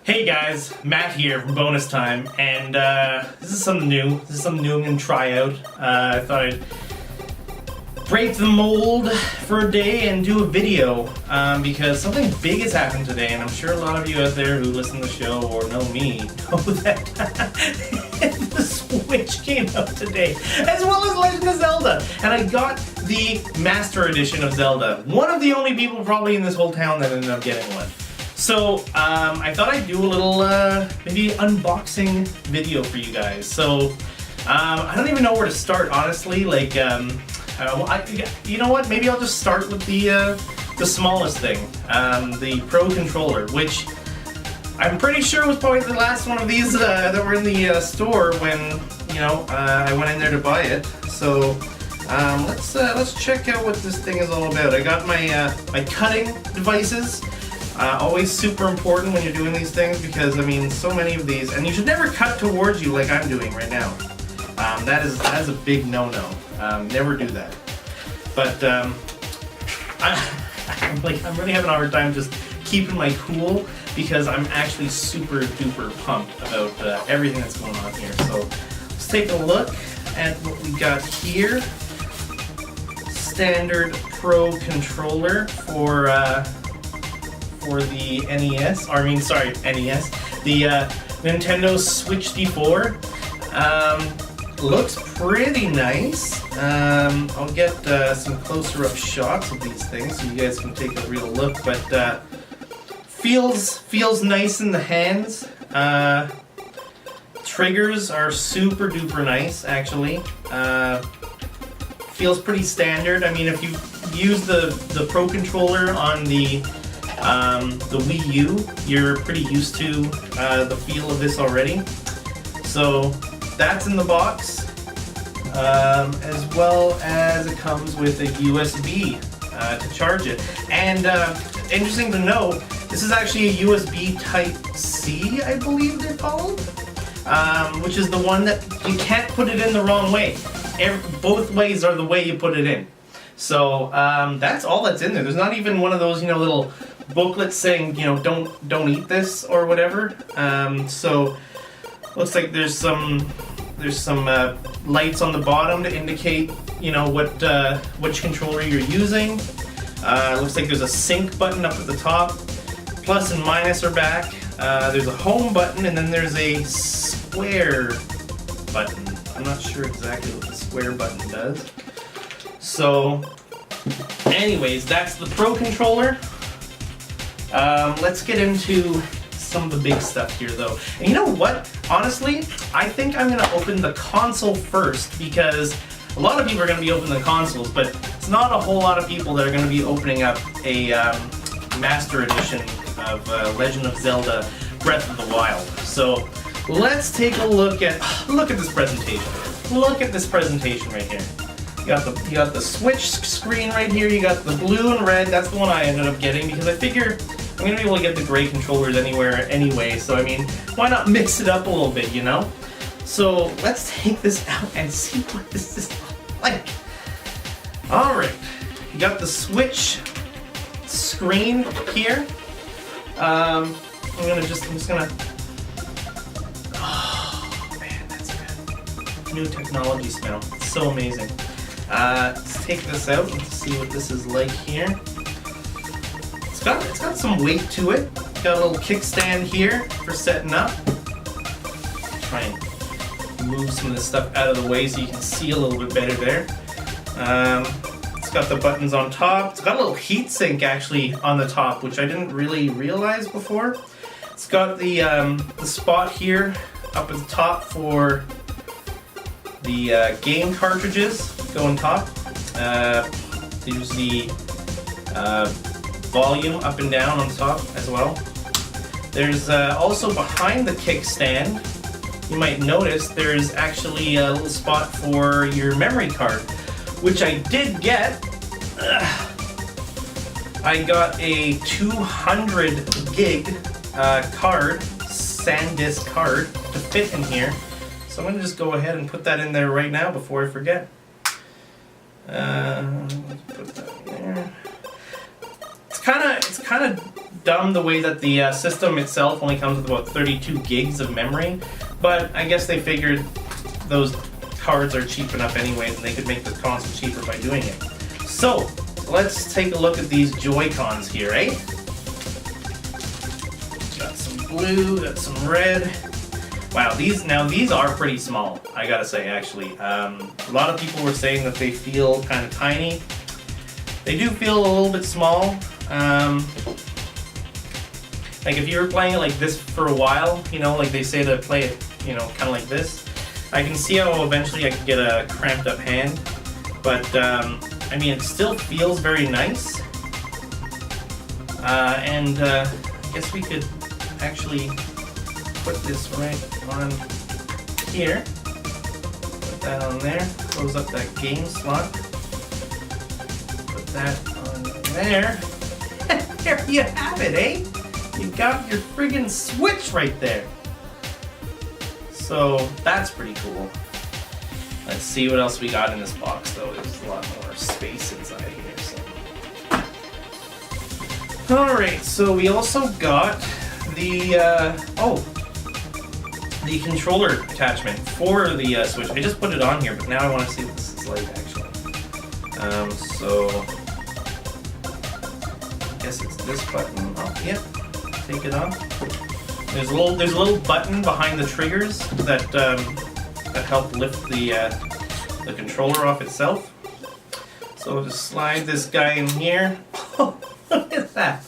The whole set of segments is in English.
Hey guys, Matt here from Bonus Time, and this is something new. This is something new I'm going to try out. I thought I'd break the mold for a day and do a video, because something big has happened today, and I'm sure a lot of you out there who listen to the show or know me know that the Switch came out today, as well as Legend of Zelda, and I got the Master Edition of Zelda. One of the only people probably in this whole town that ended up getting one. So, I thought I'd do a little, maybe unboxing video for you guys. So, I don't even know where to start, honestly. Like, you know what? Maybe I'll just start with the smallest thing, the Pro Controller, which I'm pretty sure was probably the last one of these that were in the store when, you know, I went in there to buy it. So, let's check out what this thing is all about. I got my my cutting devices. Always super important when you're doing these things because, I mean, so many of these, and you should never cut towards you like I'm doing right now. That is a big no-no. Never do that. But I'm really having a hard time just keeping my cool because I'm actually super duper pumped about everything that's going on here. So let's take a look at what we got here. Standard Pro Controller for the NES, or I mean, sorry, NES, the Nintendo Switch D4. Looks pretty nice. I'll get some closer up shots of these things so you guys can take a real look, but feels nice in the hands. Triggers are super duper nice, actually. Feels pretty standard. I mean, if you use the Pro Controller on the Wii U, you're pretty used to the feel of this already. So that's in the box, as well as it comes with a USB to charge it. And interesting to know, this is actually a USB Type-C, I believe they're called, which is the one that you can't put it in the wrong way. Both ways are the way you put it in. So that's all that's in there. There's not even one of those, you know, little booklets saying, you know, don't eat this or whatever. So looks like there's some lights on the bottom to indicate, you know, which controller you're using. Looks like there's a sync button up at the top. Plus and minus are back. There's a home button, and then there's a square button. I'm not sure exactly what the square button does. So, anyways, that's the Pro Controller. Let's get into some of the big stuff here, though. And you know what? Honestly, I think I'm going to open the console first because a lot of people are going to be opening the consoles, but it's not a whole lot of people that are going to be opening up a Master Edition of Legend of Zelda Breath of the Wild. So let's take a look at this presentation. Look at this presentation right here. You got the Switch screen right here. You got the blue and red. That's the one I ended up getting because I figure I'm gonna be able to get the gray controllers anywhere anyway. So I mean, why not mix it up a little bit, you know? So let's take this out and see what this is like. All right, you got the Switch screen here. I'm just gonna. Oh man, that's good. New technology smell. It's so amazing. Let's take this out and see what this is like here. It's got some weight to it. Got a little kickstand here for setting up. Try and move some of this stuff out of the way so you can see a little bit better there. It's got the buttons on top. It's got a little heat sink actually on the top, which I didn't really realize before. It's got the spot here up at the top for the game cartridges go on top. There's the volume up and down on top as well. There's also behind the kickstand, you might notice there's actually a little spot for your memory card, which I did get. I got a 200 gig card, SanDisk card, to fit in here. So I'm going to just go ahead and put that in there right now before I forget. Let's put that in there. It's kind of dumb the way that the system itself only comes with about 32 gigs of memory, but I guess they figured those cards are cheap enough anyways, and they could make the console cheaper by doing it. So, let's take a look at these Joy-Cons here, eh? Got some blue, got some red. Wow, these are pretty small, I gotta say, actually. A lot of people were saying that they feel kind of tiny. They do feel a little bit small. Like if you were playing it like this for a while, you know, like they say to play it, you know, kind of like this, I can see how eventually I could get a cramped up hand. But, I mean, it still feels very nice. And I guess we could actually put this right on here. Put that on there. Close up that game slot. Put that on there. There you have it, eh? You got your friggin' Switch right there. So that's pretty cool. Let's see what else we got in this box, though. There's a lot more space inside here. So. Alright, so we also got the the controller attachment for the Switch. I just put it on here, but now I want to see what this is like, actually. So I guess it's this button. Oh, yep. Take it off. There's a little button behind the triggers that that help lift the controller off itself. So we'll just slide this guy in here. Oh, look at that!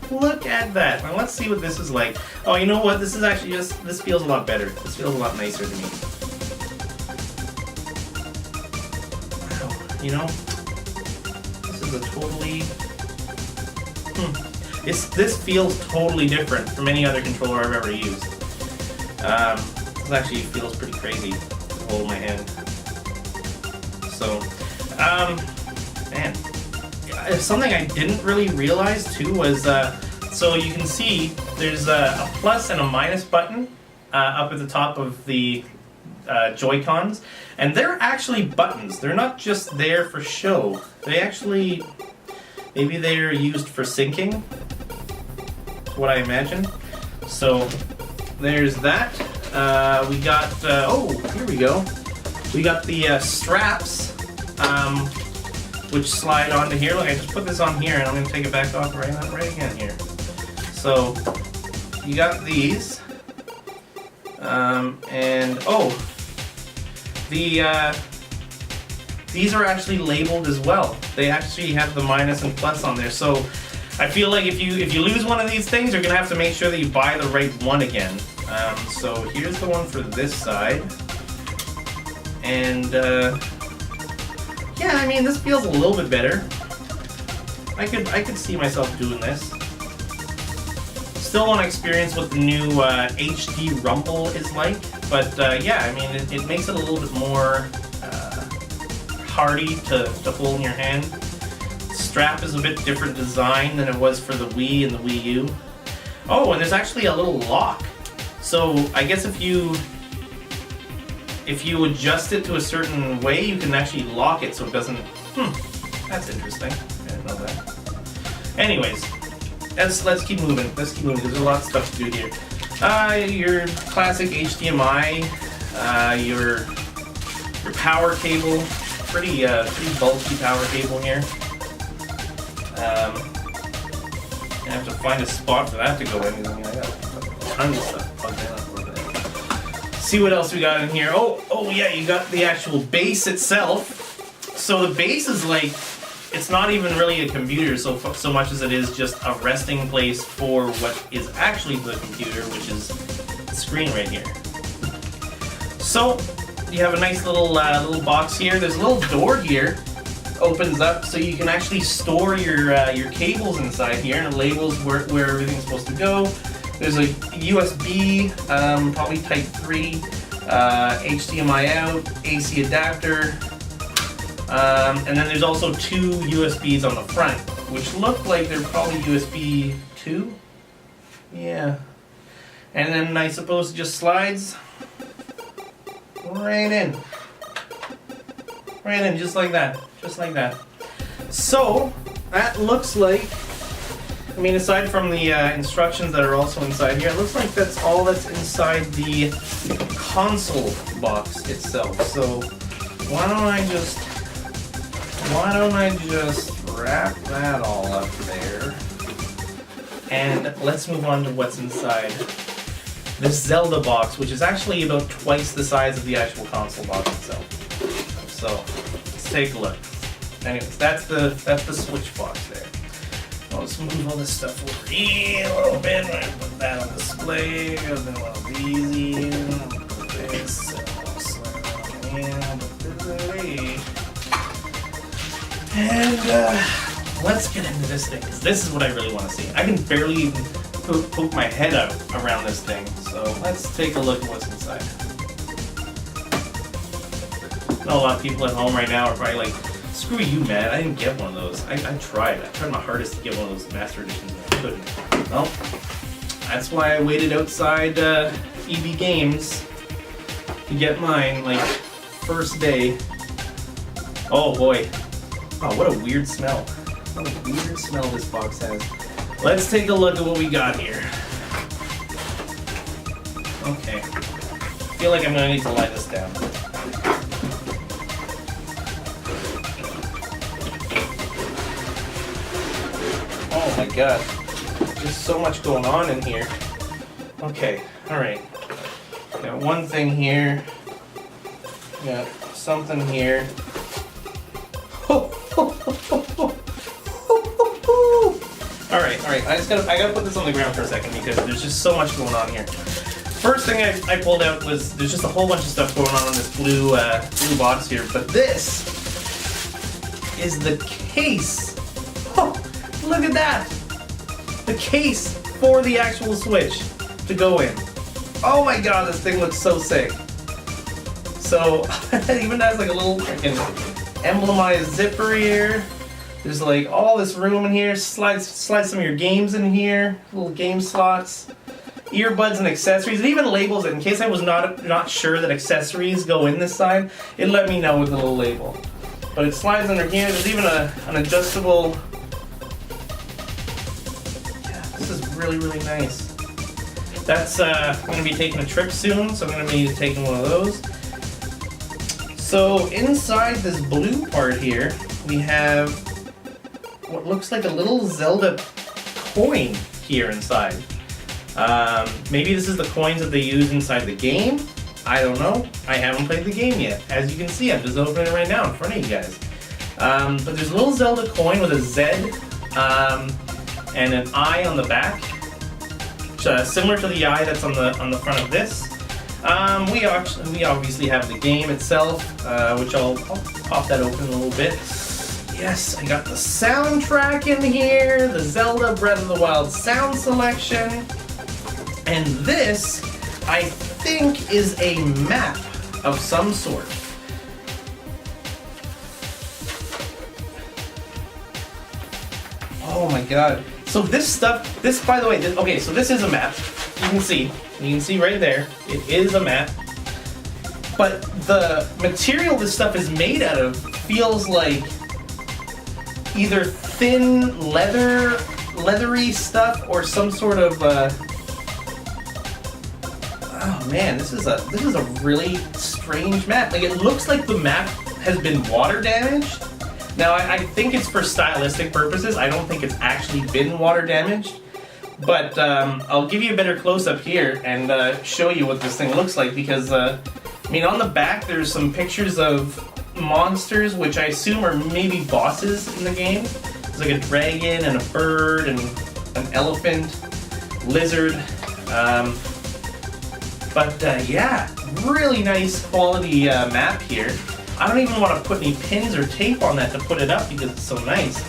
Look at that! Now let's see what this is like. Oh, you know what? This is actually this feels a lot better. This feels a lot nicer to me. Wow, you know, this is a totally. This feels totally different from any other controller I've ever used. This actually feels pretty crazy to hold my hand. So, man, something I didn't really realize too was, so you can see there's a plus and a minus button up at the top of the Joy-Cons, and they're actually buttons. They're not just there for show. They actually, maybe they're used for syncing. What I imagine. So there's that. We got oh, here we go. We got the straps, which slide onto here. Look, I just put this on here, and I'm going to take it back off right again here. So you got these, and oh, these are actually labeled as well. They actually have the minus and plus on there. So I feel like if you lose one of these things, you're gonna have to make sure that you buy the right one again. So here's the one for this side, and yeah, I mean this feels a little bit better. I could see myself doing this. Still want to experience what the new HD Rumble is like, but yeah, I mean it makes it a little bit more hardy to hold in your hand. Strap is a bit different design than it was for the Wii and the Wii U. Oh, and there's actually a little lock. So I guess if you adjust it to a certain way, you can actually lock it so it doesn't. That's interesting. I didn't know that. Anyways, let's keep moving. Let's keep moving. There's a lot of stuff to do here. Your classic HDMI, your power cable, pretty bulky power cable here. I have to find a spot for that to go in. I mean, I got tons of stuff plugged in over there. See what else we got in here. Oh yeah, you got the actual base itself. So the base is like, it's not even really a computer so much as it is just a resting place for what is actually the computer, which is the screen right here. So you have a nice little box here. There's a little door here. Opens up so you can actually store your cables inside here, and it labels where everything's supposed to go. There's a USB, probably Type 3, HDMI out, AC adapter, and then there's also two USBs on the front, which look like they're probably USB 2. Yeah. And then I suppose it just slides right in. Right in, just like that. Just like that. So, that looks like I mean, aside from the instructions that are also inside here, it looks like that's all that's inside the console box itself. So why don't I just wrap that all up there, and let's move on to what's inside this Zelda box, which is actually about twice the size of the actual console box itself. So let's take a look. Anyways, that's the Switch box there. Let's move all this stuff over here a little bit. I'm gonna put that on display. And then one of these here. Put this. And we'll slide it on here. And let's get into this thing, because this is what I really want to see. I can barely even poke my head out around this thing. So let's take a look at what's inside. I know a lot of people at home right now are probably like, screw you, man, I didn't get one of those. I tried. I tried my hardest to get one of those Master Editions, and I couldn't. Well, that's why I waited outside EB Games to get mine, like, first day. Oh, boy. Oh, what a weird smell. What a weird smell this box has. Let's take a look at what we got here. Okay. I feel like I'm going to need to lie this down. Oh my god, there's so much going on in here. Okay, alright. Got one thing here. Got something here. Alright, I gotta put this on the ground for a second because there's just so much going on here. First thing I pulled out was, there's just a whole bunch of stuff going on in this blue box here, but this is the case. Oh, look at that! The case for the actual Switch to go in. Oh my god, this thing looks so sick. So, it even has like a little freaking emblemized zipper here. There's like all this room in here. Slide some of your games in here. Little game slots. Earbuds and accessories. It even labels it. In case I was not sure that accessories go in this side, it let me know with a little label. But it slides under here. There's even an adjustable... This is really, really nice. That's, I'm going to be taking a trip soon, so I'm going to be taking one of those. So, inside this blue part here, we have what looks like a little Zelda coin here inside. Maybe this is the coins that they use inside the game. I don't know. I haven't played the game yet. As you can see, I'm just opening it right now in front of you guys. But there's a little Zelda coin with a Z and an I on the back, similar to the I that's on the front of this. We obviously have the game itself, which I'll pop that open a little bit. Yes, I got the soundtrack in here, the Zelda Breath of the Wild sound selection, and this, I think, is a map of some sort. Oh my god. So this by the way, okay, so this is a map. You can see right there, it is a map. But the material this stuff is made out of feels like either thin leathery stuff or some sort of oh man, this is a really strange map. Like, it looks like the map has been water damaged. Now I think it's for stylistic purposes. I don't think it's actually been water damaged. But I'll give you a better close-up here and show you what this thing looks like, because I mean, on the back there's some pictures of monsters, which I assume are maybe bosses in the game. There's like a dragon and a bird and an elephant, lizard. Yeah, really nice quality map here. I don't even want to put any pins or tape on that to put it up because it's so nice.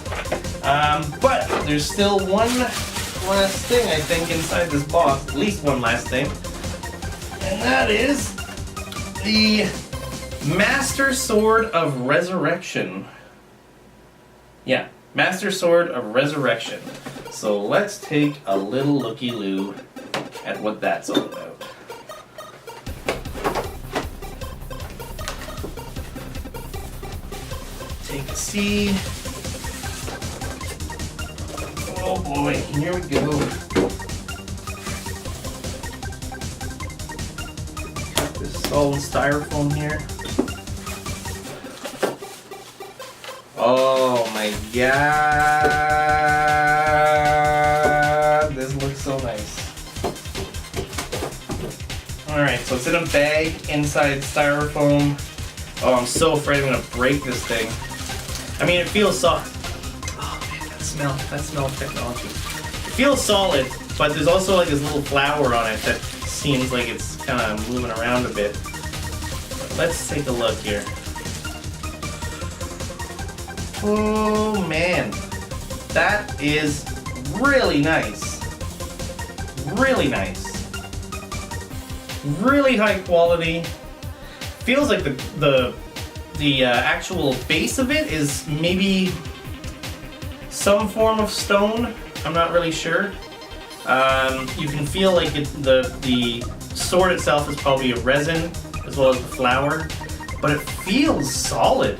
But there's still one last thing, I think, inside this box. At least one last thing. And that is the Master Sword of Resurrection. Yeah, Master Sword of Resurrection. So let's take a little looky-loo at what that's all about. Take a see. Oh boy, here we go. Got this solid styrofoam here. Oh my god, this looks so nice. Alright, so it's in a bag inside styrofoam. Oh, I'm so afraid I'm gonna break this thing. I mean, it feels soft. Oh man, that smell of technology. It feels solid, but there's also like this little flower on it that seems like it's kind of moving around a bit. But let's take a look here. Oh man, that is really nice. Really nice. Really high quality. Feels like the actual base of it is maybe some form of stone. I'm not really sure. You can feel like the sword itself is probably a resin as well as the flower, but it feels solid.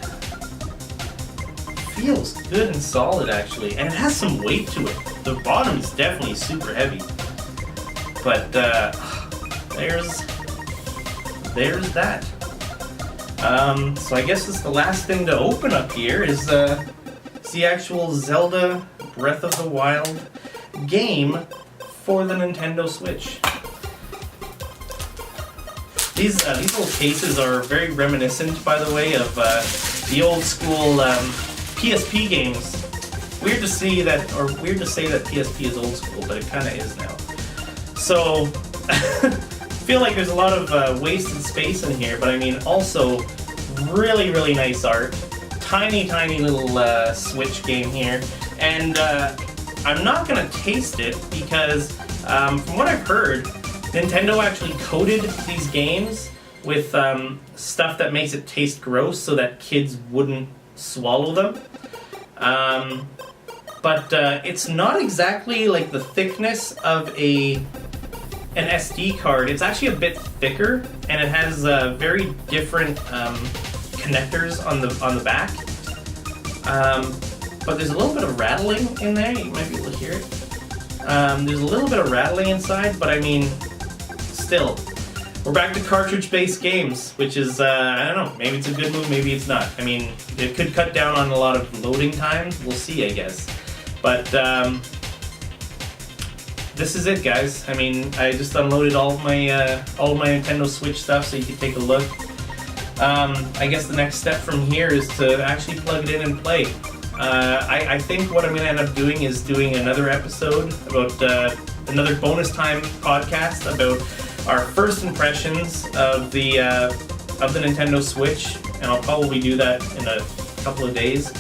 Feels good and solid actually, and it has some weight to it. The bottom is definitely super heavy, but there's that. So I guess it's the last thing to open up here is the actual Zelda Breath of the Wild game for the Nintendo Switch. These little cases are very reminiscent, by the way, of the old school PSP games. Weird to say that PSP is old school, but it kind of is now. So, I feel like there's a lot of wasted space in here, but I mean, also really, really nice art. Tiny, tiny little Switch game here, and I'm not gonna taste it because, from what I've heard, Nintendo actually coated these games with stuff that makes it taste gross so that kids wouldn't swallow them. But it's not exactly like the thickness of an SD card. It's actually a bit thicker, and it has very different connectors on the back. But there's a little bit of rattling in there. You might be able to hear it. There's a little bit of rattling inside, but I mean, still, we're back to cartridge-based games, which is, I don't know, maybe it's a good move, maybe it's not. I mean, it could cut down on a lot of loading time. We'll see, I guess. But, this is it, guys. I mean, I just unloaded all of my Nintendo Switch stuff so you can take a look. I guess the next step from here is to actually plug it in and play. I think what I'm going to end up doing is doing another episode about, another bonus time podcast about our first impressions of the Nintendo Switch, and I'll probably do that in a couple of days.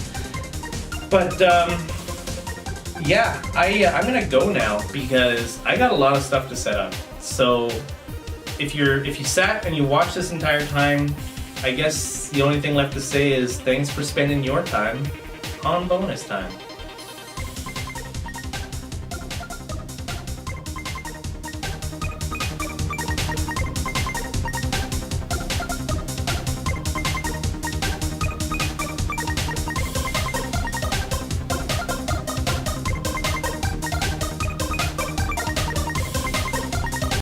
But yeah, I'm gonna go now because I got a lot of stuff to set up. So if you sat and you watched this entire time, I guess the only thing left to say is thanks for spending your time on bonus time.